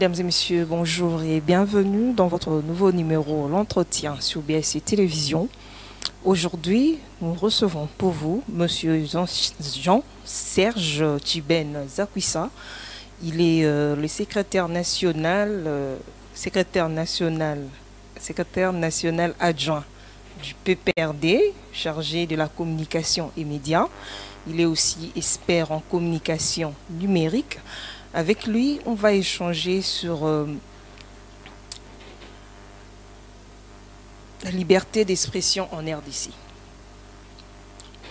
Mesdames et messieurs, bonjour et bienvenue dans votre nouveau numéro L'Entretien sur BSC Télévision. Aujourd'hui, nous recevons pour vous Monsieur Jean-Serge Tchiben Zakwissa. Il est le secrétaire national adjoint du PPRD, chargé de la communication et médias. Il est aussi expert en communication numérique. Avec lui, on va échanger sur la liberté d'expression en RDC.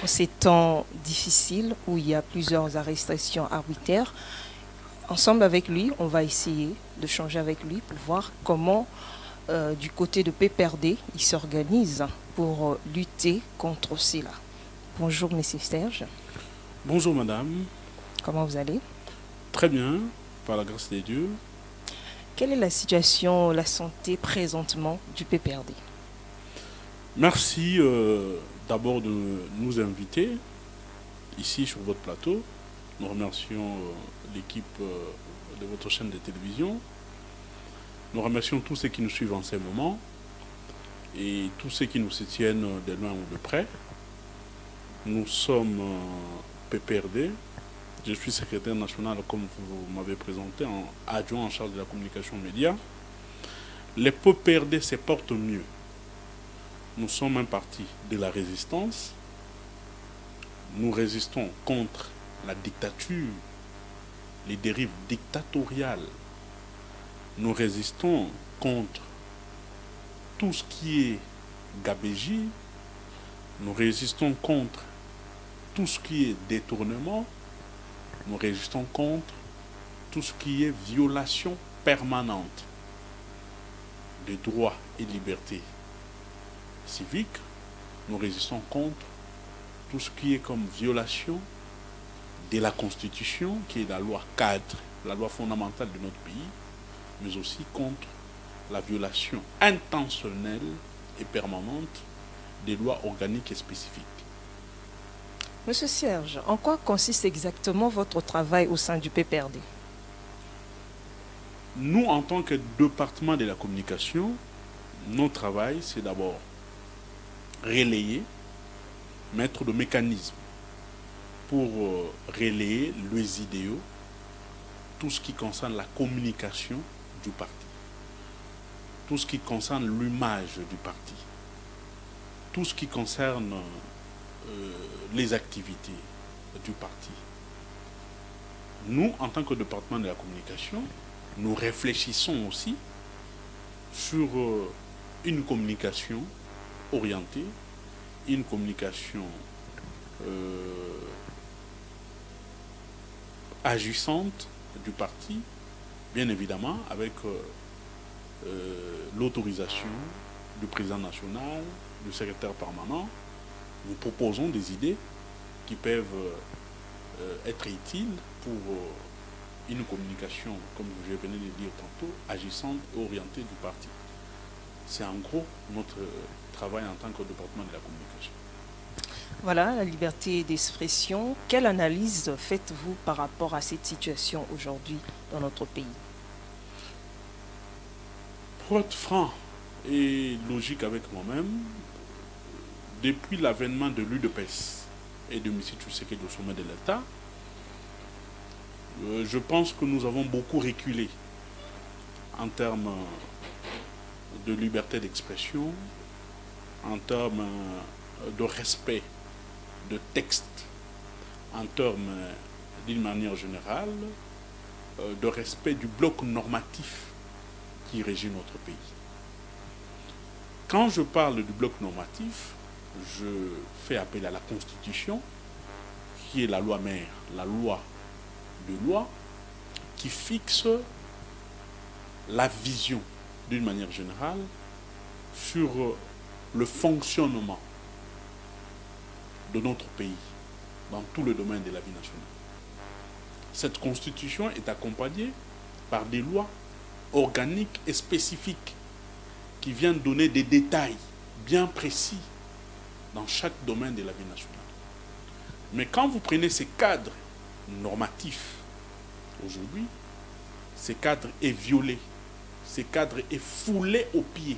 En ces temps difficiles où il y a plusieurs arrestations arbitraires, ensemble avec lui, on va essayer de changer avec lui pour voir comment, du côté de PPRD, il s'organise pour lutter contre cela. Bonjour, Monsieur Serge. Bonjour, madame. Comment vous allez? Très bien, par la grâce de Dieu. Quelle est la situation, la santé présentement du PPRD? Merci d'abord de nous inviter ici sur votre plateau. Nous remercions l'équipe de votre chaîne de télévision. Nous remercions tous ceux qui nous suivent en ces moments et tous ceux qui nous soutiennent de loin ou de près. Nous sommes PPRD. Je suis secrétaire national, comme vous m'avez présenté, adjoint en charge de la communication média. Les PPRD se portent mieux. Nous sommes un parti de la résistance. Nous résistons contre la dictature, les dérives dictatoriales. Nous résistons contre tout ce qui est gabégie. Nous résistons contre tout ce qui est détournement. Nous résistons contre tout ce qui est violation permanente des droits et libertés civiques. Nous résistons contre tout ce qui est comme violation de la Constitution, qui est la loi cadre, la loi fondamentale de notre pays, mais aussi contre la violation intentionnelle et permanente des lois organiques et spécifiques. Monsieur Serge, en quoi consiste exactement votre travail au sein du PPRD? Nous, en tant que département de la communication, notre travail, c'est d'abord relayer, mettre des mécanismes pour relayer les idéaux, tout ce qui concerne la communication du parti, tout ce qui concerne l'image du parti, tout ce qui concerne les activités du parti. Nous, en tant que département de la communication, nous réfléchissons aussi sur une communication orientée, une communication agissante du parti, bien évidemment avec l'autorisation du président national, du secrétaire permanent. Nous proposons des idées qui peuvent être utiles pour une communication, comme je venais de le dire tantôt, agissante et orientée du parti. C'est en gros notre travail en tant que département de la communication. Voilà, la liberté d'expression. Quelle analyse faites-vous par rapport à cette situation aujourd'hui dans notre pays? Pour être franc et logique avec moi-même, depuis l'avènement de l'UDPS et de M. Tshisekedi au sommet de l'État, je pense que nous avons beaucoup reculé en termes de liberté d'expression, en termes de respect de textes, en termes d'une manière générale, de respect du bloc normatif qui régit notre pays. Quand je parle du bloc normatif, je fais appel à la Constitution, qui est la loi mère, la loi de loi, qui fixe la vision, d'une manière générale, sur le fonctionnement de notre pays dans tout le domaine de la vie nationale. Cette Constitution est accompagnée par des lois organiques et spécifiques qui viennent donner des détails bien précis dans chaque domaine de la vie nationale. Mais quand vous prenez ces cadres normatifs aujourd'hui, ce cadre est violé, ce cadre est foulé aux pieds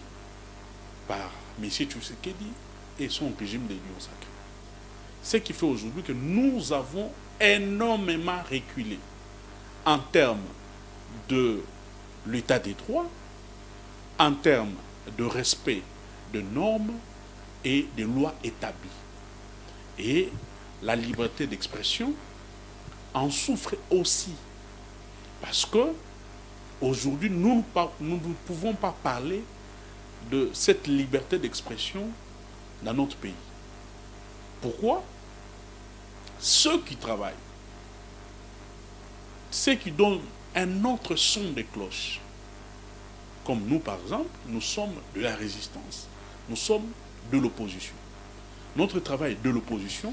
par M. Tshisekedi et son régime de l'Union sacrée. Ce qui fait aujourd'hui que nous avons énormément reculé en termes de l'état des droits, en termes de respect de normes et de lois établies. Et la liberté d'expression en souffre aussi. Parce que aujourd'hui, nous ne pouvons pas parler de cette liberté d'expression dans notre pays. Pourquoi? Ceux qui travaillent, ceux qui donnent un autre son de cloche, comme nous par exemple, nous sommes de la résistance, nous sommes de l'opposition. Notre travail de l'opposition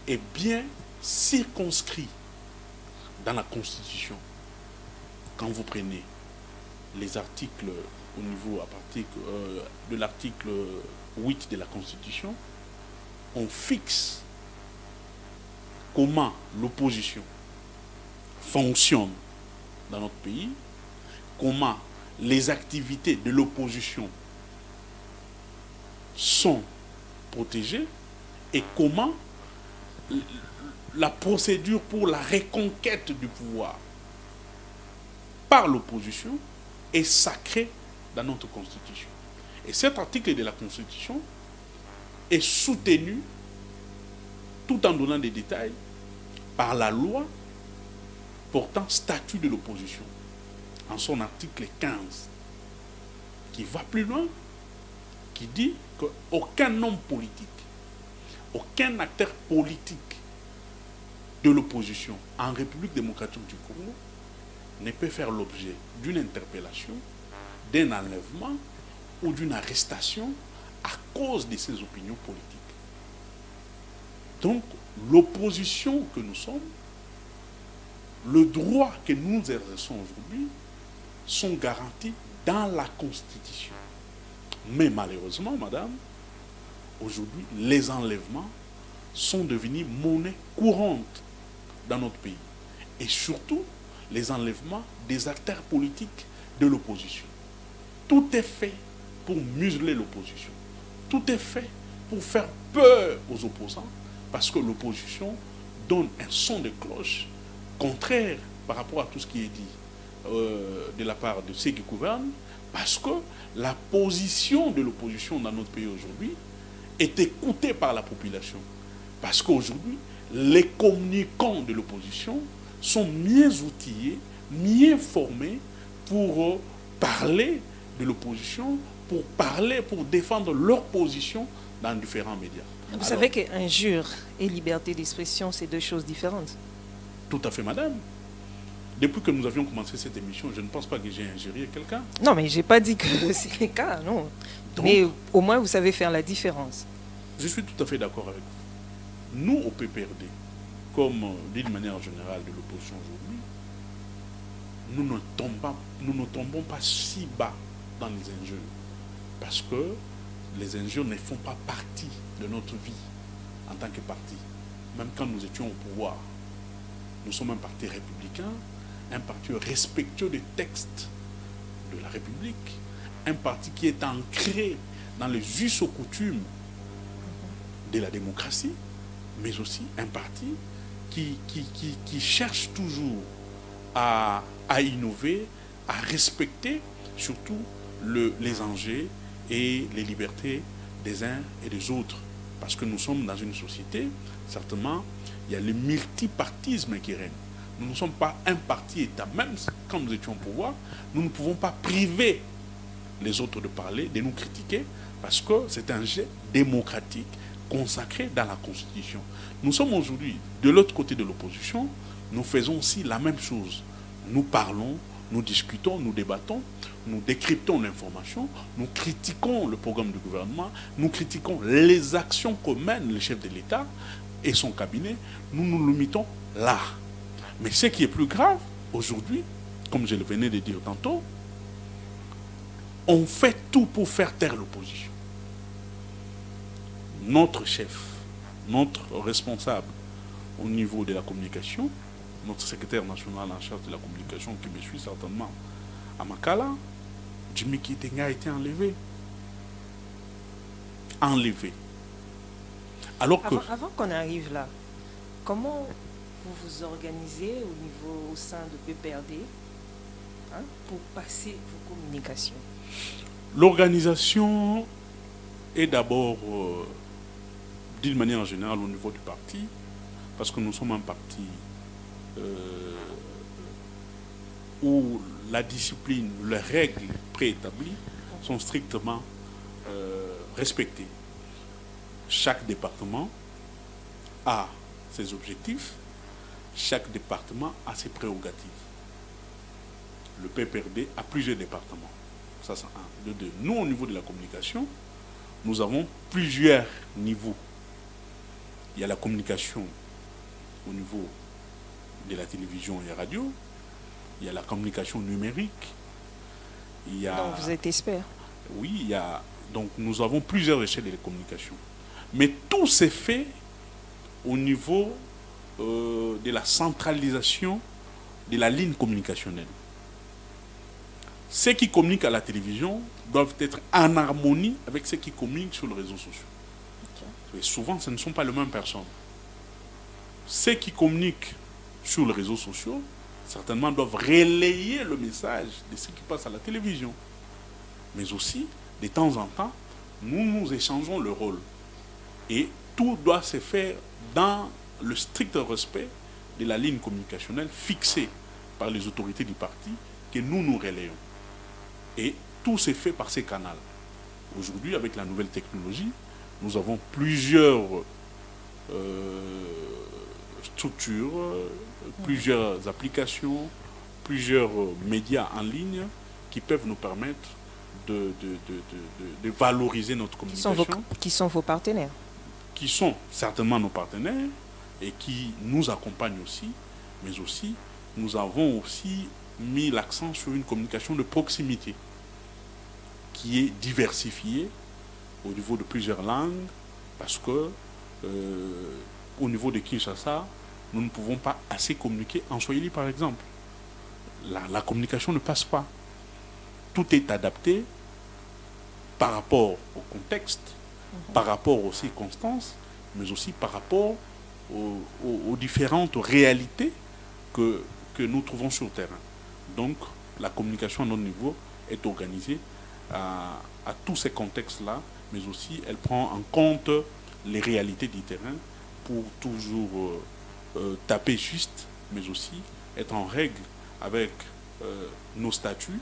est bien circonscrit dans la Constitution. Quand vous prenez les articles au niveau à partir de l'article 8 de la Constitution, on fixe comment l'opposition fonctionne dans notre pays, comment les activités de l'opposition sont protégées et comment la procédure pour la reconquête du pouvoir par l'opposition est sacrée dans notre Constitution. Et cet article de la Constitution est soutenu, tout en donnant des détails, par la loi portant statut de l'opposition, en son article 15, qui va plus loin, qui dit qu'aucun homme politique, aucun acteur politique de l'opposition en République démocratique du Congo ne peut faire l'objet d'une interpellation, d'un enlèvement ou d'une arrestation à cause de ses opinions politiques. Donc, l'opposition que nous sommes, le droit que nous exerçons aujourd'hui, sont garantis dans la Constitution. Mais malheureusement, madame, aujourd'hui, les enlèvements sont devenus monnaie courante dans notre pays. Et surtout, les enlèvements des acteurs politiques de l'opposition. Tout est fait pour museler l'opposition. Tout est fait pour faire peur aux opposants, parce que l'opposition donne un son de cloche contraire par rapport à tout ce qui est dit de la part de ceux qui gouvernent, parce que la position de l'opposition dans notre pays aujourd'hui est écoutée par la population. Parce qu'aujourd'hui, les communicants de l'opposition sont mieux outillés, mieux formés pour parler de l'opposition, pour défendre leur position dans différents médias. Vous savez qu'injure et liberté d'expression, c'est deux choses différentes. Tout à fait, madame. Depuis que nous avions commencé cette émission, je ne pense pas que j'ai injurié quelqu'un. Non, mais je n'ai pas dit que c'est le cas, non. Donc, mais au moins, vous savez faire la différence. Je suis tout à fait d'accord avec vous. Nous, au PPRD, comme d'une manière générale de l'opposition aujourd'hui, nous ne tombons pas si bas dans les injures. Parce que les injures ne font pas partie de notre vie en tant que parti. Même quand nous étions au pouvoir, nous sommes un parti républicain, un parti respectueux des textes de la République, un parti qui est ancré dans les us et coutumes de la démocratie, mais aussi un parti qui cherche toujours à innover, à respecter surtout les enjeux et les libertés des uns et des autres. Parce que nous sommes dans une société, certainement, il y a le multipartisme qui règne. Nous ne sommes pas un parti-État. Même quand nous étions au pouvoir, nous ne pouvons pas priver les autres de parler, de nous critiquer, parce que c'est un jeu démocratique consacré dans la Constitution. Nous sommes aujourd'hui de l'autre côté de l'opposition, nous faisons aussi la même chose. Nous parlons, nous discutons, nous débattons, nous décryptons l'information, nous critiquons le programme du gouvernement, nous critiquons les actions que mène le chef de l'État et son cabinet, nous nous limitons là. Mais ce qui est plus grave, aujourd'hui, comme je le venais de dire tantôt, on fait tout pour faire taire l'opposition. Notre chef, notre responsable au niveau de la communication, notre secrétaire national en charge de la communication, qui me suit certainement à Makala, Jimmy Kitenga a été enlevé. Enlevé. Alors que... Avant qu'on arrive là, comment vous vous organisez au sein de PPRD pour passer vos communications? L'organisation est d'abord, d'une manière générale, au niveau du parti, parce que nous sommes un parti où la discipline, les règles préétablies sont strictement respectées. Chaque département a ses objectifs, chaque département a ses prérogatives. Le PPRD a plusieurs départements. Ça, c'est un. De deux. Nous, au niveau de la communication, nous avons plusieurs niveaux. Il y a la communication au niveau de la télévision et la radio. Il y a la communication numérique. Il y a... Donc, vous êtes expert? Oui, il y a... Donc, nous avons plusieurs échelles de communication. Mais tout s'est fait au niveau de la centralisation de la ligne communicationnelle. Ceux qui communiquent à la télévision doivent être en harmonie avec ceux qui communiquent sur les réseaux sociaux. Okay. Et souvent, ce ne sont pas les mêmes personnes. Ceux qui communiquent sur les réseaux sociaux, certainement doivent relayer le message de ce qui passe à la télévision. Mais aussi, de temps en temps, nous échangeons le rôle. Et tout doit se faire dans le strict respect de la ligne communicationnelle fixée par les autorités du parti que nous relayons. Et tout s'est fait par ces canaux. Aujourd'hui, avec la nouvelle technologie, nous avons plusieurs structures, plusieurs applications, plusieurs médias en ligne qui peuvent nous permettre de valoriser notre communication. Qui sont vos partenaires? Qui sont certainement nos partenaires et qui nous accompagnent aussi, mais aussi, nous avons aussi mis l'accent sur une communication de proximité qui est diversifiée au niveau de plusieurs langues, parce que au niveau de Kinshasa, nous ne pouvons pas assez communiquer en Swahili, par exemple. La communication ne passe pas. Tout est adapté par rapport au contexte, par rapport aux circonstances, mais aussi par rapport aux différentes réalités que nous trouvons sur le terrain. Donc, la communication à notre niveau est organisée à tous ces contextes-là, mais aussi elle prend en compte les réalités du terrain pour toujours taper juste, mais aussi être en règle avec nos statuts,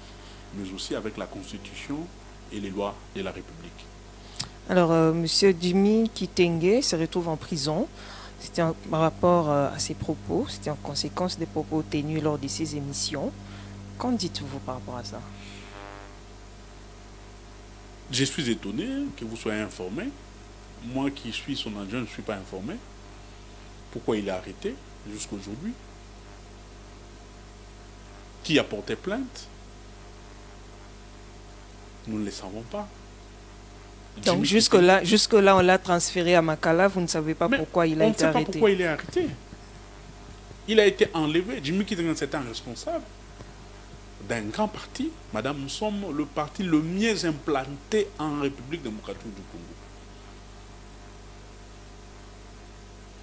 mais aussi avec la Constitution et les lois de la République. Alors, M. Jimmy Kitenga se retrouve en prison. C'était par rapport à ses propos, c'était en conséquence des propos tenus lors de ses émissions. Qu'en dites-vous par rapport à ça? Je suis étonné que vous soyez informé. Moi qui suis son adjoint, je ne suis pas informé. Pourquoi il est arrêté jusqu'à aujourd'hui? Qui a porté plainte? Nous ne le savons pas. Donc jusque-là, on l'a transféré à Makala, vous ne savez pas pourquoi il a été arrêté? On ne sait pas pourquoi il est arrêté. Il a été enlevé. Jimmy Kitenga, c'est un responsable d'un grand parti. Madame, nous sommes le parti le mieux implanté en République démocratique du Congo.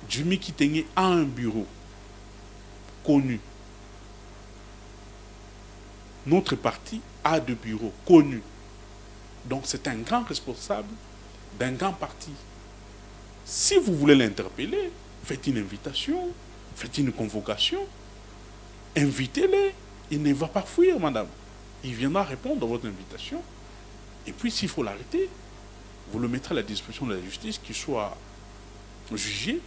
Jimmy Kitenga a un bureau connu. Notre parti a des bureaux connus. Donc c'est un grand responsable d'un grand parti. Si vous voulez l'interpeller, faites une invitation, faites une convocation, invitez-le. Il ne va pas fuir, madame. Il viendra répondre à votre invitation. Et puis s'il faut l'arrêter, vous le mettrez à la disposition de la justice, qu'il soit jugé,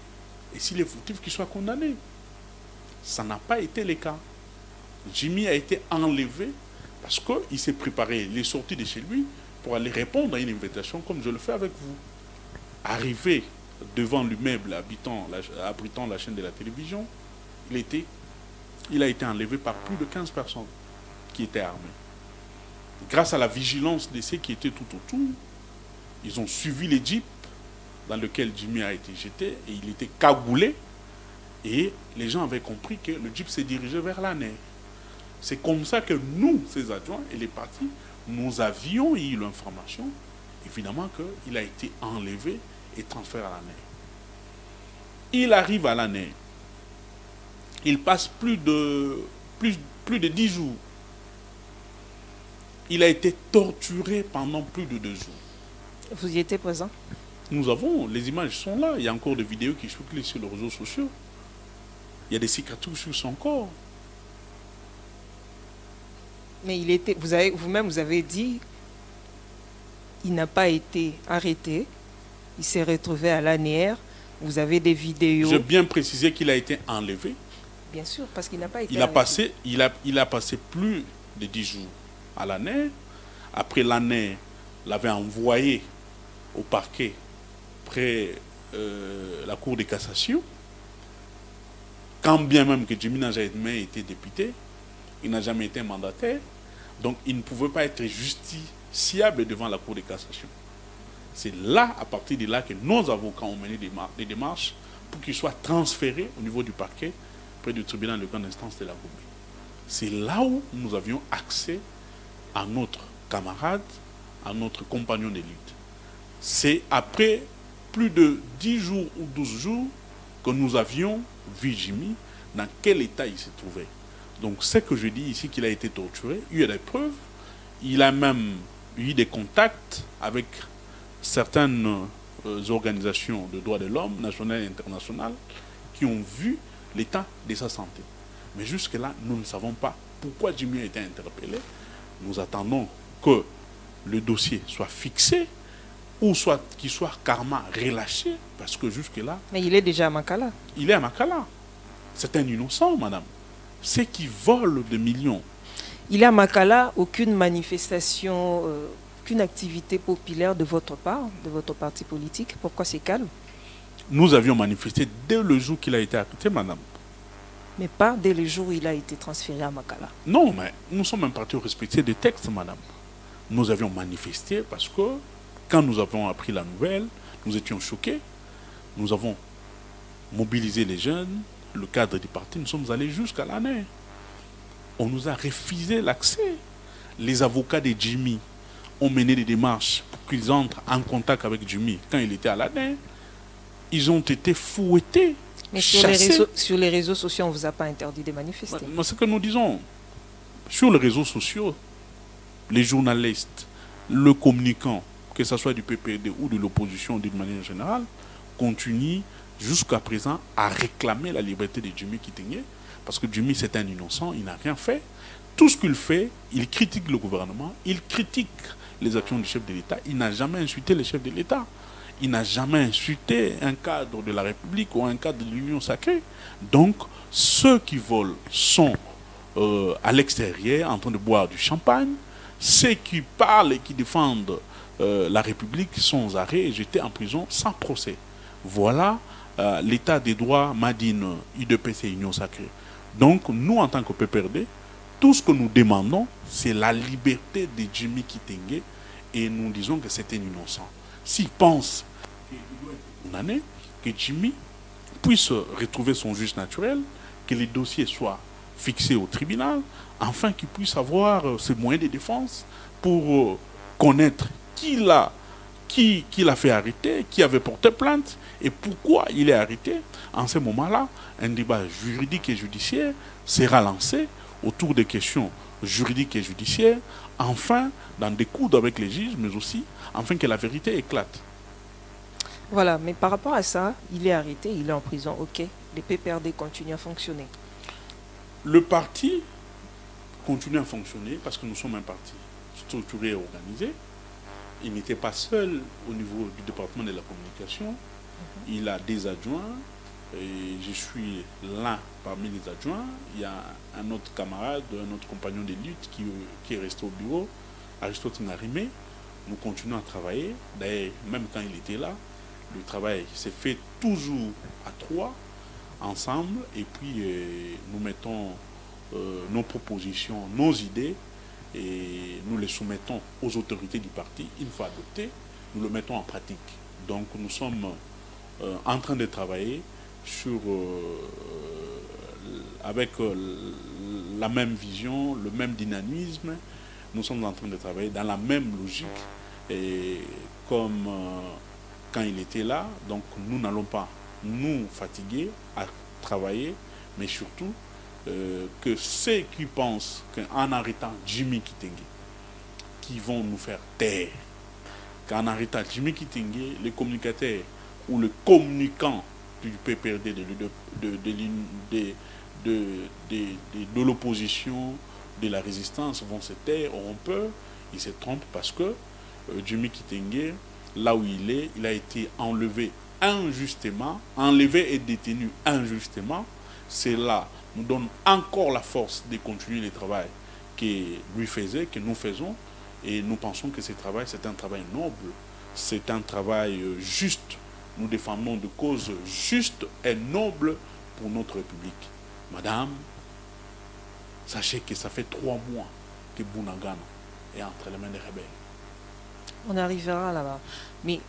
et s'il est fautif, qu'il soit condamné. Ça n'a pas été le cas. Jimmy a été enlevé parce qu'il s'est préparé, il est sorti de chez lui pour aller répondre à une invitation comme je le fais avec vous. Arrivé devant l'immeuble abritant la chaîne de la télévision, il a été enlevé par plus de 15 personnes qui étaient armées. Grâce à la vigilance de ceux qui étaient tout autour, ils ont suivi les jeeps dans lequel Jimmy a été jeté et il était cagoulé. Et les gens avaient compris que le jeep s'est dirigé vers l'année. C'est comme ça que nous, ces adjoints et les partis, nous avions eu l'information, évidemment, qu'il a été enlevé et transféré à l'année. Il arrive à l'année. Il passe plus de 10 jours. Il a été torturé pendant plus de 2 jours. Vous y étiez présent? Nous avons, les images sont là. Il y a encore des vidéos qui circulent sur les réseaux sociaux. Il y a des cicatrices sur son corps. Mais il était, vous-même, vous avez dit, il n'a pas été arrêté. Il s'est retrouvé à l'ANR. Vous avez des vidéos. J'ai bien précisé qu'il a été enlevé. Bien sûr, parce qu'il n'a pas été arrêté. Il a passé plus de 10 jours à l'ANR. Après, l'ANR l'avait envoyé au parquet près la Cour de cassation. Quand bien même que Jimmy n'a jamais été député, il n'a jamais été mandataire, donc il ne pouvait pas être justiciable devant la Cour de cassation. C'est là, à partir de là, que nos avocats ont mené des démarches pour qu'il soit transféré au niveau du parquet près du tribunal de grande instance de la Goumbé. C'est là où nous avions accès à notre camarade, à notre compagnon de lutte. C'est après plus de 10 jours ou 12 jours que nous avions vu Jimmy dans quel état il se trouvait. Donc, ce que je dis ici, qu'il a été torturé, il y a des preuves. Il a même eu des contacts avec certaines organisations de droits de l'homme, nationales et internationales, qui ont vu l'état de sa santé. Mais jusque-là, nous ne savons pas pourquoi Jimmy a été interpellé. Nous attendons que le dossier soit fixé ou soit qu'il soit carrément relâché, parce que jusque-là... Mais il est déjà à Makala. Il est à Makala. C'est un innocent, madame. Ceux qui volent des millions. Il est à Makala, aucune manifestation, aucune activité populaire de votre part, de votre parti politique. Pourquoi c'est calme? Nous avions manifesté dès le jour qu'il a été arrêté, madame. Mais pas dès le jour où il a été transféré à Makala. Non, mais nous sommes un parti respecté des textes, madame. Nous avions manifesté parce que quand nous avons appris la nouvelle, nous étions choqués. Nous avons mobilisé les jeunes, le cadre du parti, nous sommes allés jusqu'à l'année. On nous a refusé l'accès. Les avocats de Jimmy ont mené des démarches pour qu'ils entrent en contact avec Jimmy quand il était à l'année. Ils ont été fouettés. Mais sur les réseaux sociaux, on ne vous a pas interdit de manifester. Mais ce que nous disons, sur les réseaux sociaux, les journalistes, le communicant, que ce soit du PPD ou de l'opposition d'une manière générale, continuent jusqu'à présent à réclamer la liberté de Jimmy Kitenge, parce que Jimmy c'est un innocent, il n'a rien fait. Tout ce qu'il fait, il critique le gouvernement, il critique les actions du chef de l'État, il n'a jamais insulté le chef de l'État, il n'a jamais insulté un cadre de la République ou un cadre de l'Union sacrée. Donc, ceux qui volent sont à l'extérieur en train de boire du champagne, ceux qui parlent et qui défendent la République sans arrêt et jetés en prison sans procès. Voilà l'état des droits Madine, UDPC, Union sacrée. Donc, nous, en tant que PPRD, tout ce que nous demandons, c'est la liberté de Jimmy Kitenge et nous disons que c'est un innocent. S'il pense qu'il doit être condamné, que Jimmy puisse retrouver son juge naturel, que les dossiers soient fixés au tribunal, afin qu'il puisse avoir ses moyens de défense pour connaître qui l'a fait arrêter, qui avait porté plainte et pourquoi il est arrêté. En ce moment-là, un débat juridique et judiciaire sera lancé autour des questions juridiques et judiciaires, enfin d'en découdre avec les juges, mais aussi afin que la vérité éclate. Voilà, mais par rapport à ça, il est arrêté, il est en prison, ok. Les PPRD continuent à fonctionner. Le parti continue à fonctionner parce que nous sommes un parti structuré et organisé. Il n'était pas seul au niveau du département de la communication. Il a des adjoints et je suis l'un parmi les adjoints. Il y a un autre camarade, un autre compagnon de lutte qui est resté au bureau, Aristote Narimé. Nous continuons à travailler. D'ailleurs, même quand il était là, le travail s'est fait toujours à 3, ensemble, et puis nous mettons nos propositions, nos idées, et nous les soumettons aux autorités du parti. Une fois adoptées, nous le mettons en pratique. Donc nous sommes en train de travailler avec la même vision, le même dynamisme. Nous sommes en train de travailler dans la même logique et comme quand il était là. Donc nous n'allons pas nous fatiguer à travailler, mais surtout que ceux qui pensent qu'en arrêtant Jimmy Kitenge, qui vont nous faire taire, qu'en arrêtant Jimmy Kitenge, les communicateurs ou le communicant du PPRD de l'opposition, de la résistance vont se taire, auront peur, ils se trompent parce que Jimmy Kitenge, là où il a été enlevé injustement, enlevé et détenu injustement. Cela nous donne encore la force de continuer le travail que lui faisait, que nous faisons, et nous pensons que ce travail, c'est un travail noble, c'est un travail juste. Nous défendons de causes justes et nobles pour notre République. Madame, sachez que ça fait 3 mois que Bunagana est entre les mains des rebelles. On arrivera là-bas. Mais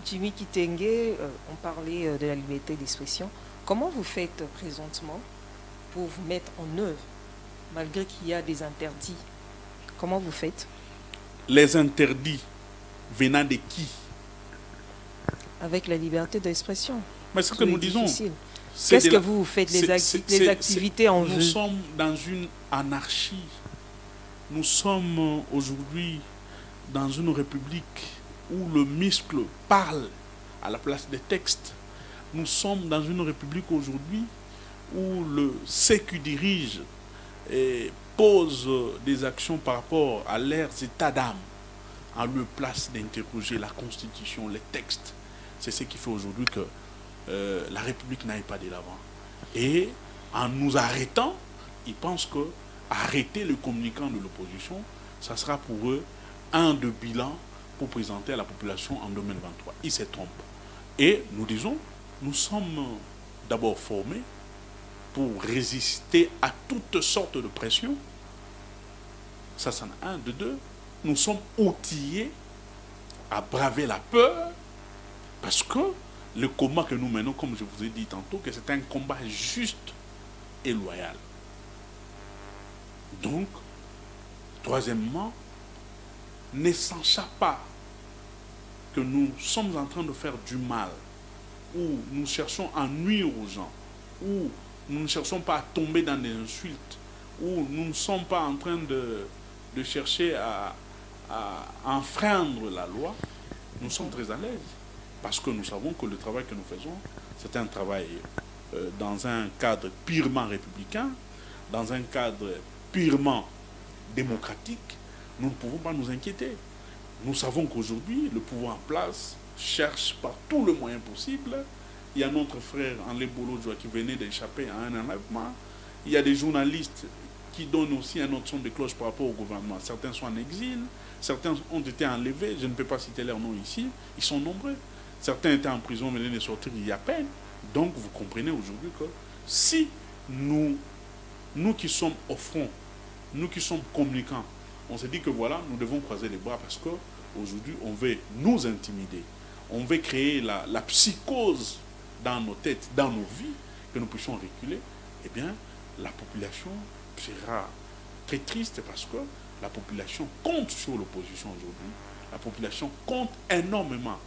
Jimmy Kitenge, on parlait de la liberté d'expression. Comment vous faites présentement pour vous mettre en œuvre, malgré qu'il y a des interdits? Comment vous faites? Les interdits venant de qui? Avec la liberté d'expression. Mais ce que nous disons, qu'est-ce que vous faites, les activités en vue? Nous sommes dans une anarchie. Nous sommes aujourd'hui dans une république où le muscle parle à la place des textes. Nous sommes dans une république aujourd'hui où ceux qui dirigent posent des actions par rapport à leurs états d'âme, en leur place d'interroger la Constitution, les textes. C'est ce qui fait aujourd'hui que la République n'aille pas de l'avant. Et en nous arrêtant, ils pensent que arrêter le communicant de l'opposition, ça sera pour eux un de bilan pour présenter à la population en 2023. Ils se trompent. Et nous disons, nous sommes d'abord formés pour résister à toutes sortes de pressions. Ça, c'en est un. De deux, nous sommes outillés à braver la peur parce que le combat que nous menons, comme je vous ai dit tantôt, que c'est un combat juste et loyal. Donc, troisièmement, ne sachant pas que nous sommes en train de faire du mal, ou nous cherchons à nuire aux gens, ou nous ne cherchons pas à tomber dans des insultes, ou nous ne sommes pas en train de chercher à enfreindre la loi, nous sommes très à l'aise. Parce que nous savons que le travail que nous faisons, c'est un travail dans un cadre purement républicain, dans un cadre purement démocratique. Nous ne pouvons pas nous inquiéter. Nous savons qu'aujourd'hui, le pouvoir en place cherche par tous les moyens possibles. Il y a notre frère Henri Bolodjoa qui venait d'échapper à un enlèvement. Il y a des journalistes qui donnent aussi un autre son de cloche par rapport au gouvernement. Certains sont en exil, certains ont été enlevés. Je ne peux pas citer leurs noms ici. Ils sont nombreux. Certains étaient en prison, venaient de sortir il y a peine. Donc vous comprenez aujourd'hui que si nous qui sommes au front, nous qui sommes communicants, on se dit que voilà, nous devons croiser les bras parce qu'aujourd'hui, on veut nous intimider. On veut créer la psychose dans nos têtes, dans nos vies, que nous puissions reculer. Eh bien, la population sera très triste parce que la population compte sur l'opposition aujourd'hui. La population compte énormément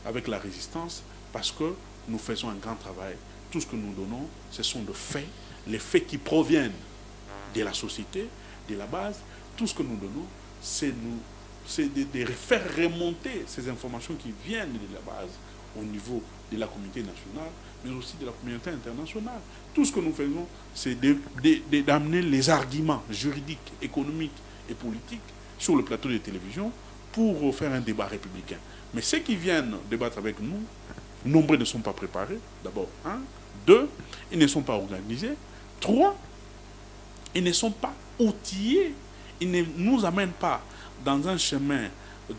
avec la résistance parce que nous faisons un grand travail. Tout ce que nous donnons, ce sont des faits, les faits qui proviennent de la société, de la base. Tout ce que nous donnons, c'est de faire remonter ces informations qui viennent de la base au niveau de la communauté nationale, mais aussi de la communauté internationale. Tout ce que nous faisons, c'est d'amener les arguments juridiques, économiques et politiques sur le plateau de télévision pour faire un débat républicain. Mais ceux qui viennent débattre avec nous, nombreux ne sont pas préparés, d'abord. 1. 2, ils ne sont pas organisés. 3, ils ne sont pas outillés. Ils ne nous amènent pas dans un chemin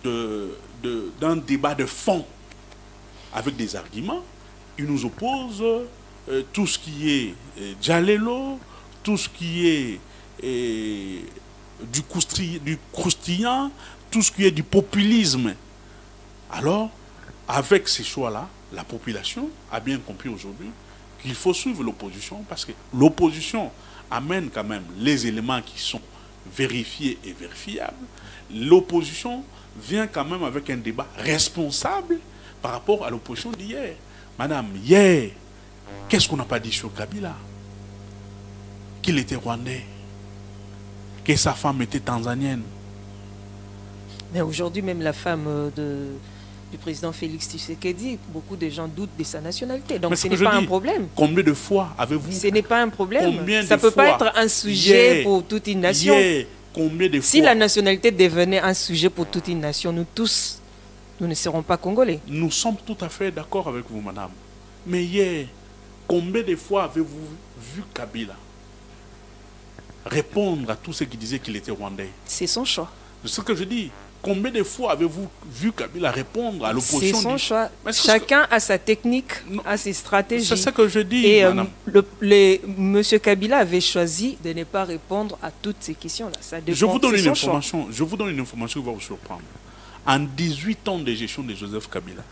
d'un débat de fond avec des arguments. Ils nous opposent tout ce qui est Djalelo, tout ce qui est du croustillant, tout ce qui est du populisme. Alors, avec ces choix-là, la population a bien compris aujourd'hui qu'il faut suivre l'opposition parce que l'opposition amène quand même les éléments qui sont vérifiés et vérifiables. L'opposition vient quand même avec un débat responsable par rapport à l'opposition d'hier. Madame, hier, qu'est-ce qu'on n'a pas dit sur Kabila? Qu'il était rwandais, que sa femme était tanzanienne. Mais aujourd'hui, même la femme du président Félix Tshisekedi, beaucoup de gens doutent de sa nationalité. Donc ce n'est pas un problème. Combien de fois avez-vous... Ce n'est pas un problème. Ça ne peut pas être un sujet pour toute une nation. Combien de si la nationalité devenait un sujet pour toute une nation, nous tous, nous ne serons pas congolais. Nous sommes tout à fait d'accord avec vous, madame. Mais hier, combien de fois avez-vous vu Kabila répondre à tous ceux qui disaient qu'il était rwandais? C'est son choix. C'est ce que je dis. Combien de fois avez-vous vu Kabila répondre à l'opposition? C'est son choix. Chacun a sa technique, a ses stratégies. C'est ce que je dis, et madame. M. Kabila avait choisi de ne pas répondre à toutes ces questions-là. Je vous donne une information. Je vous donne une information qui va vous surprendre. En 18 ans de gestion de Joseph Kabila,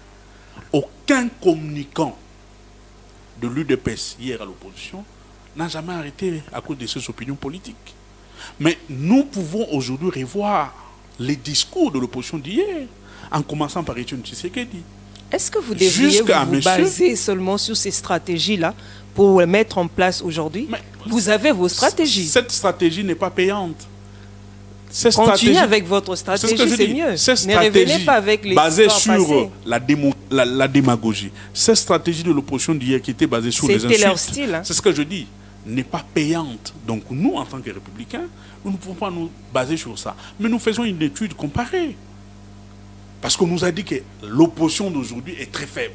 aucun communicant de l'UDPS hier à l'opposition n'a jamais arrêté à cause de ses opinions politiques. Mais nous pouvons aujourd'hui revoir les discours de l'opposition d'hier, en commençant par Etienne Tshisekedi. Est-ce que vous devriez vous baser seulement sur ces stratégies-là pour les mettre en place aujourd'hui? Vous avez vos stratégies. Cette stratégie n'est pas payante. Continuez avec votre stratégie, c'est mieux. Ne revenez pas avec les basée sur la démagogie. Cette stratégie de l'opposition d'hier qui était basée sur les insultes, leur style, hein. C'est ce que je dis, n'est pas payante. Donc nous, en tant que républicains, nous ne pouvons pas nous baser sur ça. Mais nous faisons une étude comparée. Parce qu'on nous a dit que l'opposition d'aujourd'hui est très faible.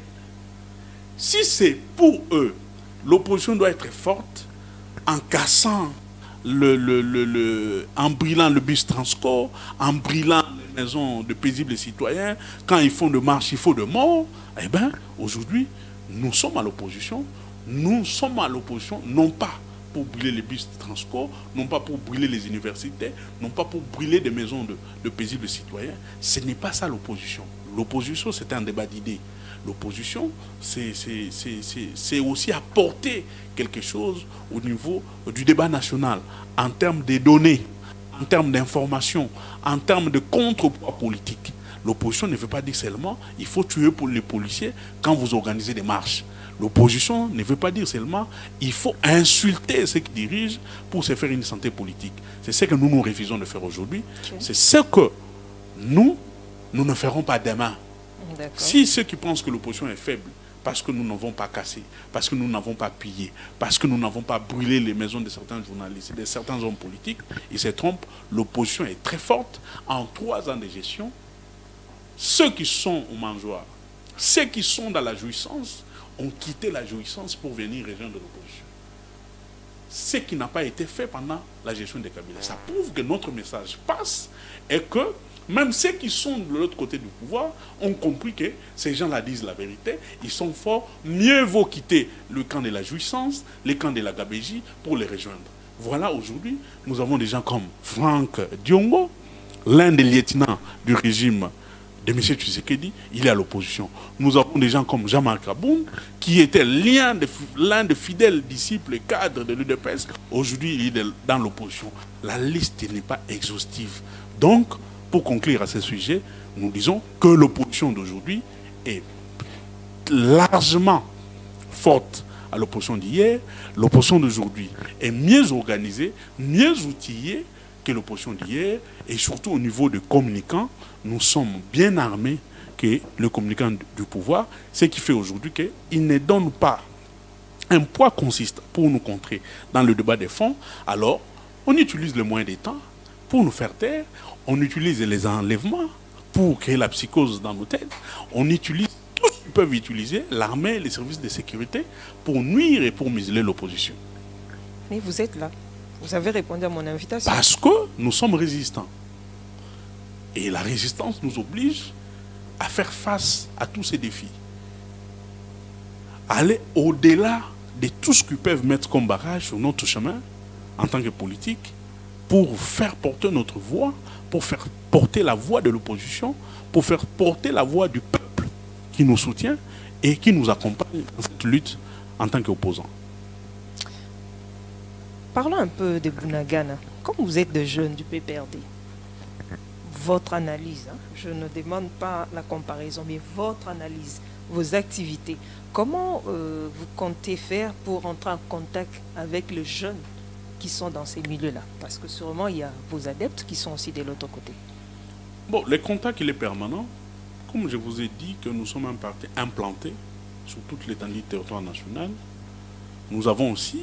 Si c'est pour eux, l'opposition doit être forte en cassant, en brillant le bus Transco, en brillant les maisons de paisibles citoyens, quand ils font de marche, il faut de morts. Eh bien, aujourd'hui, nous sommes à l'opposition. Nous sommes à l'opposition, non pas pour brûler les bus Transco, non pas pour brûler les universités, non pas pour brûler des maisons de paisibles citoyens. Ce n'est pas ça l'opposition. L'opposition, c'est un débat d'idées. L'opposition, c'est aussi apporter quelque chose au niveau du débat national, en termes de données, en termes d'informations, en termes de contrepoids politique. L'opposition ne veut pas dire seulement il faut tuer pour les policiers quand vous organisez des marches. L'opposition ne veut pas dire seulement il faut insulter ceux qui dirigent pour se faire une santé politique. C'est ce que nous nous refusons de faire aujourd'hui. Okay. C'est ce que nous ne ferons pas demain. Si ceux qui pensent que l'opposition est faible, parce que nous n'avons pas cassé, parce que nous n'avons pas pillé, parce que nous n'avons pas brûlé les maisons de certains journalistes, de certains hommes politiques, ils se trompent. L'opposition est très forte. En 3 ans de gestion, ceux qui sont au mangeoire, ceux qui sont dans la jouissance, ont quitté la jouissance pour venir rejoindre l'opposition. Ce qui n'a pas été fait pendant la gestion de Kabila. Ça prouve que notre message passe et que même ceux qui sont de l'autre côté du pouvoir ont compris que ces gens-là disent la vérité. Ils sont forts. Mieux vaut quitter le camp de la jouissance, le camp de la gabégie pour les rejoindre. Voilà, aujourd'hui, nous avons des gens comme Franck Diongo, l'un des lieutenants du régime de M. Tshisekedi, il est à l'opposition. Nous avons des gens comme Jean-Marc Aboun, qui était l'un des fidèles disciples et cadres de l'UDPS. Aujourd'hui, il est dans l'opposition. La liste n'est pas exhaustive. Donc, pour conclure à ce sujet, nous disons que l'opposition d'aujourd'hui est largement forte à l'opposition d'hier. L'opposition d'aujourd'hui est mieux organisée, mieux outillée que l'opposition d'hier. Et surtout au niveau des communicants, nous sommes bien armés que le communicant du pouvoir, ce qui fait aujourd'hui qu'il ne donne pas un poids consistant pour nous contrer dans le débat des fonds. Alors, on utilise les moyens des temps pour nous faire taire, on utilise les enlèvements pour créer la psychose dans nos têtes, on utilise tout ce qu'ils peuvent utiliser, l'armée, les services de sécurité, pour nuire et pour museler l'opposition. Mais vous êtes là, vous avez répondu à mon invitation. Parce que nous sommes résistants. Et la résistance nous oblige à faire face à tous ces défis. Aller au-delà de tout ce qu'ils peuvent mettre comme barrage sur notre chemin en tant que politique pour faire porter notre voix, pour faire porter la voix de l'opposition, pour faire porter la voix du peuple qui nous soutient et qui nous accompagne dans cette lutte en tant qu'opposants. Parlons un peu de Bunagana. Comme vous êtes de jeunes du PPRD, votre analyse, je ne demande pas la comparaison, mais votre analyse, vos activités, comment vous comptez faire pour entrer en contact avec les jeunes qui sont dans ces milieux-là? Parce que sûrement, il y a vos adeptes qui sont aussi de l'autre côté. Bon, le contact, il est permanent. Comme je vous ai dit que nous sommes un parti implanté sur toute l'étendue du territoire national, nous avons aussi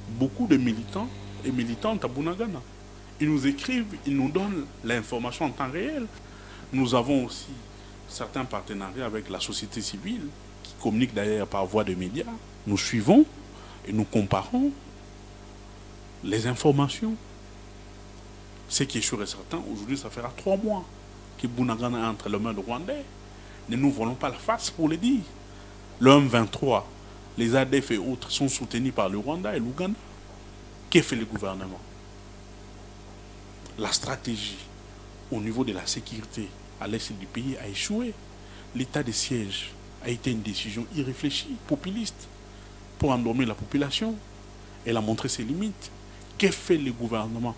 beaucoup de militants et militantes à Bunagana. Ils nous écrivent, ils nous donnent l'information en temps réel. Nous avons aussi certains partenariats avec la société civile qui communique d'ailleurs par voie de médias. Nous suivons et nous comparons les informations. Ce qui est sûr et certain, aujourd'hui, ça fera 3 mois que Bunagana est entre les mains de Rwandais. Ne nous volons pas la face pour le dire. Le M23, les ADF et autres sont soutenus par le Rwanda et l'Ouganda. Qu'est-ce que fait le gouvernement? La stratégie au niveau de la sécurité à l'est du pays a échoué. L'état de siège a été une décision irréfléchie, populiste, pour endormir la population. Elle a montré ses limites. Qu'est-ce que fait le gouvernement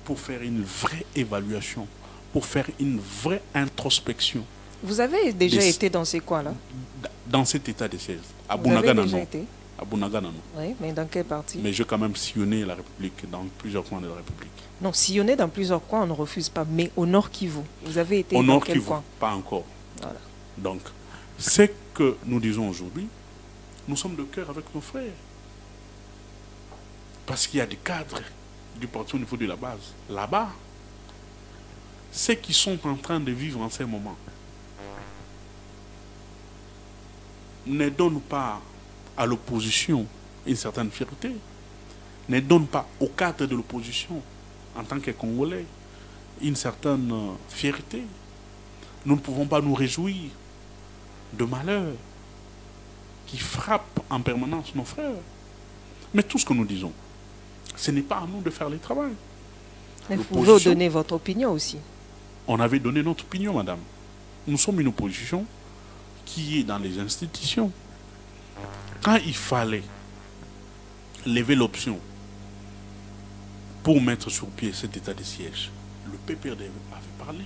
pour faire une vraie évaluation, pour faire une vraie introspection? Vous avez déjà été dans ces coins-là? Dans cet état de siège. À Bunagana, non. Été? À Bunagana, non. Oui, mais dans quelle partie? Mais j'ai quand même sillonné la République, dans plusieurs coins de la République. Non, sillonner dans plusieurs coins, on ne refuse pas. Mais au Nord Kivu, vous avez été au dans Nord quel Kivu, coin? pas encore. Voilà. Donc, ce que nous disons aujourd'hui, nous sommes de cœur avec nos frères. Parce qu'il y a des cadres du parti au niveau de la base, là-bas, ceux qui sont en train de vivre en ces moments ne donnent pas à l'opposition une certaine fierté, ne donnent pas au cadre de l'opposition en tant que Congolais une certaine fierté. Nous ne pouvons pas nous réjouir de malheurs qui frappent en permanence nos frères. Mais tout ce que nous disons, ce n'est pas à nous de faire le travail. Mais vous pouvez donner votre opinion aussi. On avait donné notre opinion, madame. Nous sommes une opposition qui est dans les institutions. Quand il fallait lever l'option pour mettre sur pied cet état de siège, le PPRD avait parlé,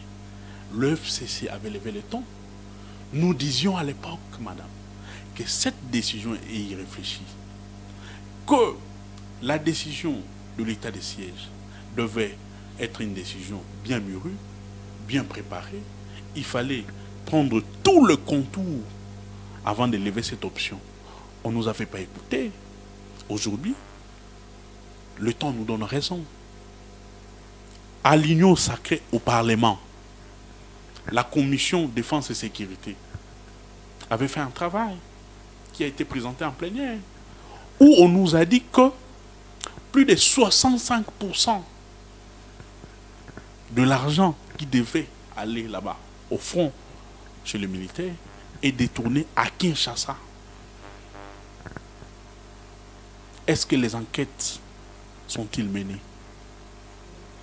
le FCC avait levé le ton. Nous disions à l'époque, madame, que cette décision est irréfléchie. Que la décision de l'état de siège devait être une décision bien mûrie, bien préparée. Il fallait prendre tout le contour avant de lever cette option. On ne nous avait pas écoutés. Aujourd'hui, le temps nous donne raison. À l'union sacrée au Parlement, la commission défense et sécurité avait fait un travail qui a été présenté en plénière, où on nous a dit que plus de 65% de l'argent qui devait aller là-bas, au front, chez les militaires, est détourné à Kinshasa. Est-ce que les enquêtes sont-ils menées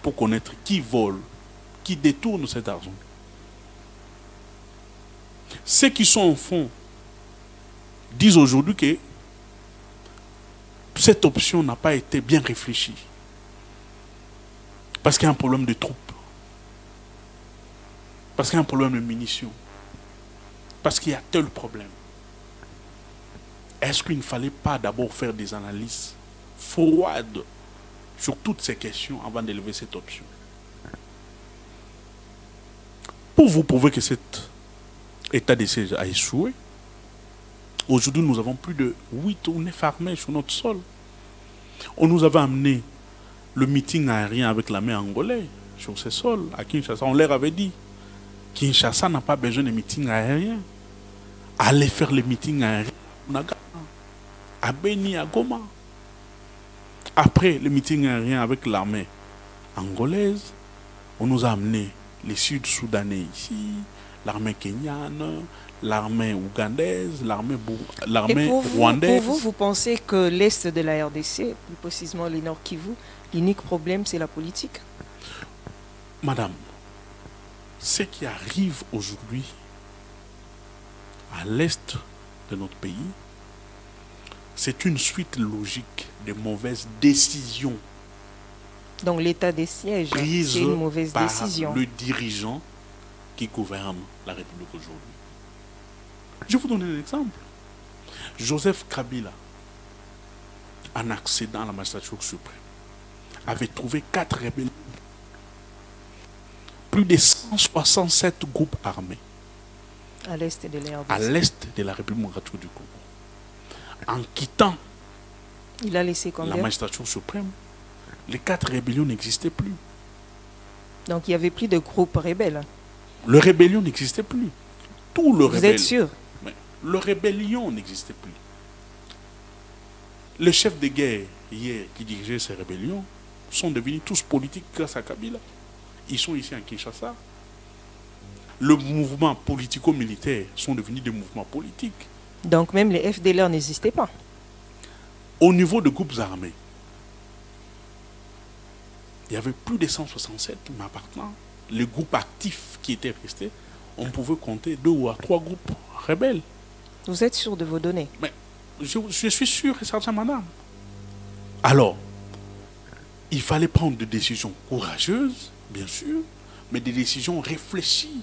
pour connaître qui vole, qui détourne cet argent? Ceux qui sont au fond disent aujourd'hui que cette option n'a pas été bien réfléchie. Parce qu'il y a un problème de troupes. Parce qu'il y a un problème de munitions. Parce qu'il y a tel problème. Est-ce qu'il ne fallait pas d'abord faire des analyses froides sur toutes ces questions avant d'élever cette option? Pour vous prouver que cet état de siège a échoué, aujourd'hui nous avons plus de 8 ou 9 armées sur notre sol. On nous avait amené le meeting aérien avec l'armée angolaise sur ces sols à Kinshasa. On leur avait dit, Kinshasa n'a pas besoin de meeting aérien. Allez faire les meetings aériens à Beni, à Goma. Après le meeting aérien avec l'armée angolaise, on nous a amené les Sud-Soudanais ici, l'armée kenyane, l'armée ougandaise, l'armée rwandaise. Pour vous, vous pensez que l'Est de la RDC, plus précisément le Nord Kivu, l'unique problème c'est la politique? Madame, ce qui arrive aujourd'hui à l'Est de notre pays, c'est une suite logique de mauvaises décisions Donc l'état des sièges, prises c'est une mauvaise par décision. le dirigeant qui gouverne la République aujourd'hui. Je vais vous donner un exemple. Joseph Kabila, en accédant à la magistrature suprême, avait trouvé 4 rébellions, plus de 167 groupes armés À l'est de la à RDC. l'est de la République démocratique du Congo. En quittant Il a laissé la combien? magistrature suprême, les 4 rébellions n'existaient plus. Donc il n'y avait plus de groupes rebelles. Le rébellion n'existait plus. Tout le Vous êtes sûr? Mais le rébellion n'existait plus. Les chefs de guerre hier qui dirigeaient ces rébellions sont devenus tous politiques grâce à Kabila. Ils sont ici à Kinshasa. Le mouvement politico-militaire sont devenus des mouvements politiques. Donc même les FDLR n'existaient pas. Au niveau de groupes armés, il y avait plus de 167, mais maintenant, les groupes actifs qui étaient restés, on pouvait compter 2 ou 3 groupes rebelles. Vous êtes sûr de vos données? Mais je suis sûr et certain, madame. Alors, il fallait prendre des décisions courageuses, bien sûr, mais des décisions réfléchies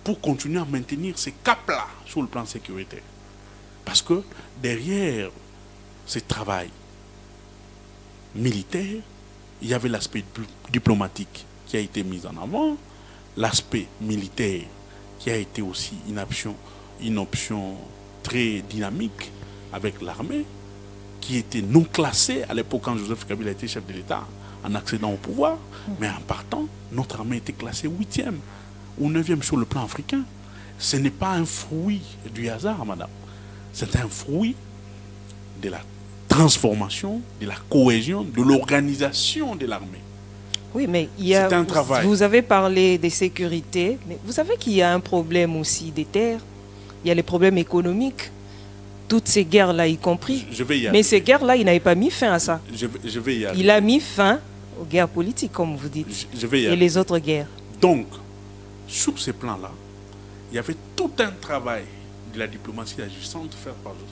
pour continuer à maintenir ces caps-là sur le plan sécuritaire. Parce que derrière ce travail militaire, il y avait l'aspect diplomatique qui a été mis en avant, l'aspect militaire qui a été aussi une option très dynamique avec l'armée, qui était non classée à l'époque quand Joseph Kabila était chef de l'État en accédant au pouvoir, mais en partant, notre armée était classée 8e ou 9e sur le plan africain. Ce n'est pas un fruit du hasard, madame. C'est un fruit de la transformation, de la cohésion, de l'organisation de l'armée. Oui, mais il y a, C'est un travail. vous avez parlé des sécurités, mais vous savez qu'il y a un problème aussi des terres. Il y a les problèmes économiques. Toutes ces guerres-là y compris. Je vais y Mais arriver. ces guerres-là, il n'avait pas mis fin à ça. Je vais y arriver. Il a mis fin aux guerres politiques, comme vous dites, Je vais y et arriver. les autres guerres. Donc, sur ces plans-là, il y avait tout un travail de la diplomatie agissante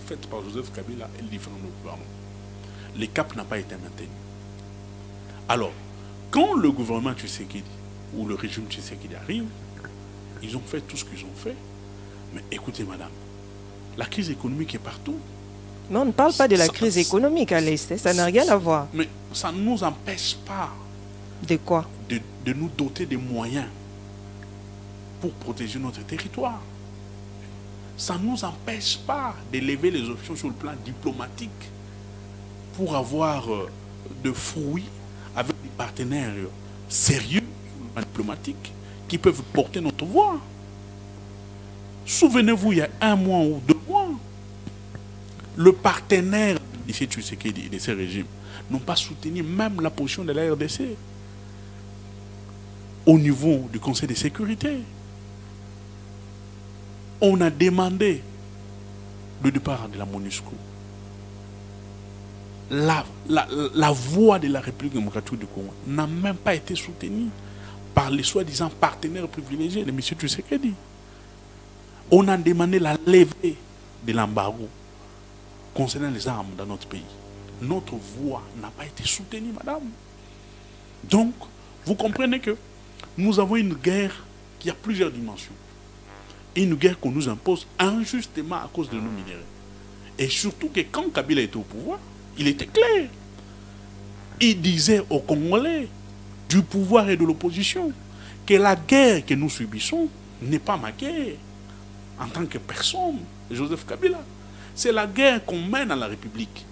faite par Joseph Kabila et les différents gouvernements. Le cap n'a pas été maintenu. Alors, quand le gouvernement Tshisekedi ou le régime Tshisekedi arrive, ils ont fait tout ce qu'ils ont fait. Mais écoutez, madame, la crise économique est partout. Mais on ne parle pas de la Ça- crise économique à l'Est. Ça n'a rien à voir. Mais ça ne nous empêche pas De quoi? de nous doter des moyens pour protéger notre territoire. Ça ne nous empêche pas d'élever les options sur le plan diplomatique pour avoir de fruits avec des partenaires sérieux sur le plan diplomatique qui peuvent porter notre voix. Souvenez-vous, il y a 1 mois ou 2 mois, le partenaire de M. Tshisekedi et de ces régimes n'ont pas soutenu même la position de la RDC au niveau du Conseil de sécurité. On a demandé le départ de la MONUSCO. La voix de la République démocratique du Congo n'a même pas été soutenue par les soi-disant partenaires privilégiés de M. Tshisekedi. On a demandé la levée de l'embargo concernant les armes dans notre pays. Notre voix n'a pas été soutenue, madame. Donc, vous comprenez que nous avons une guerre qui a plusieurs dimensions. Et une guerre qu'on nous impose injustement à cause de nos minéraux. Et surtout que quand Kabila était au pouvoir, il était clair. Il disait aux Congolais du pouvoir et de l'opposition que la guerre que nous subissons n'est pas ma guerre en tant que personne, Joseph Kabila. C'est la guerre qu'on mène à la République.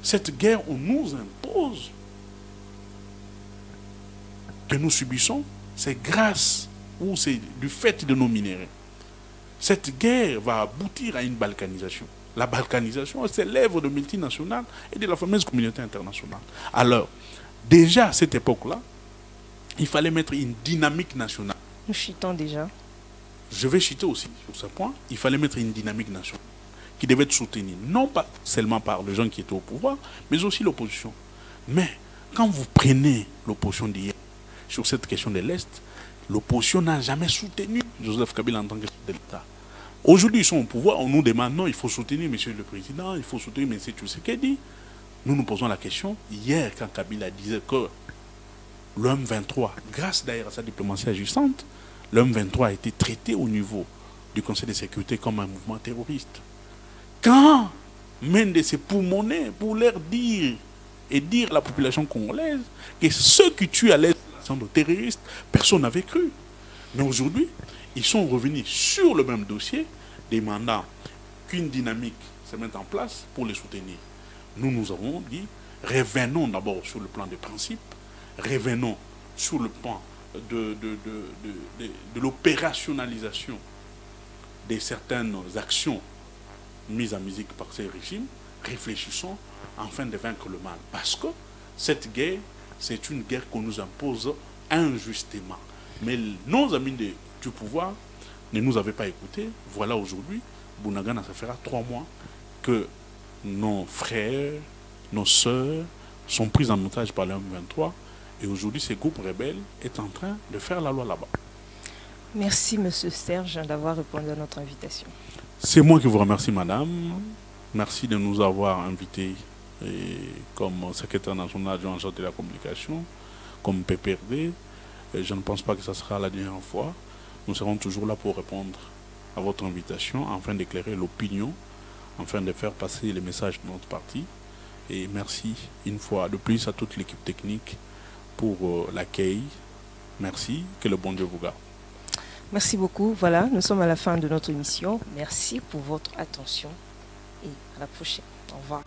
Cette guerre, on nous impose que nous subissons, c'est grâce ou c'est du fait de nos minéraux. Cette guerre va aboutir à une balkanisation. La balkanisation, c'est l'œuvre de multinationales et de la fameuse communauté internationale. Alors, déjà à cette époque-là, il fallait mettre une dynamique nationale. Nous chutons déjà. Je vais chuter aussi sur ce point. Il fallait mettre une dynamique nationale qui devait être soutenue, non pas seulement par les gens qui étaient au pouvoir, mais aussi l'opposition. Mais quand vous prenez l'opposition d'hier sur cette question de l'Est, l'opposition n'a jamais soutenu Joseph Kabila en tant que chef de l'État. Aujourd'hui, ils sont au pouvoir, on nous demande non, il faut soutenir M. le Président, il faut soutenir M. Tshisekedi. Nous nous posons la question, hier, quand Kabila disait que le M23, grâce d'ailleurs à sa diplomatie agissante, le M23 a été traité au niveau du Conseil de sécurité comme un mouvement terroriste. Quand Mendes s'est poumonné pour leur dire et dire à la population congolaise que ceux qui tuent à l'aide de terroristes, personne n'avait cru. Mais aujourd'hui, ils sont revenus sur le même dossier, demandant qu'une dynamique se mette en place pour les soutenir. Nous avons dit, revenons d'abord sur le plan des principes, revenons sur le plan de l'opérationnalisation de certaines actions mises en musique par ces régimes, réfléchissons afin de vaincre le mal. Parce que cette guerre, c'est une guerre qu'on nous impose injustement. Mais nos amis du pouvoir ne nous avaient pas écoutés. Voilà aujourd'hui, Bunagana, ça fera 3 mois que nos frères, nos sœurs sont pris en otage par le M23. Et aujourd'hui, ce groupe rebelle est en train de faire la loi là-bas. Merci, Monsieur Serge, d'avoir répondu à notre invitation. C'est moi qui vous remercie, madame. Merci de nous avoir invités comme secrétaire national adjoint en charge de la communication, comme PPRD. Et je ne pense pas que ce sera la dernière fois. Nous serons toujours là pour répondre à votre invitation, afin d'éclairer l'opinion, afin de faire passer les messages de notre parti. Et merci une fois de plus à toute l'équipe technique pour l'accueil. Merci, que le bon Dieu vous garde. Merci beaucoup. Voilà, nous sommes à la fin de notre émission. Merci pour votre attention et à la prochaine. Au revoir.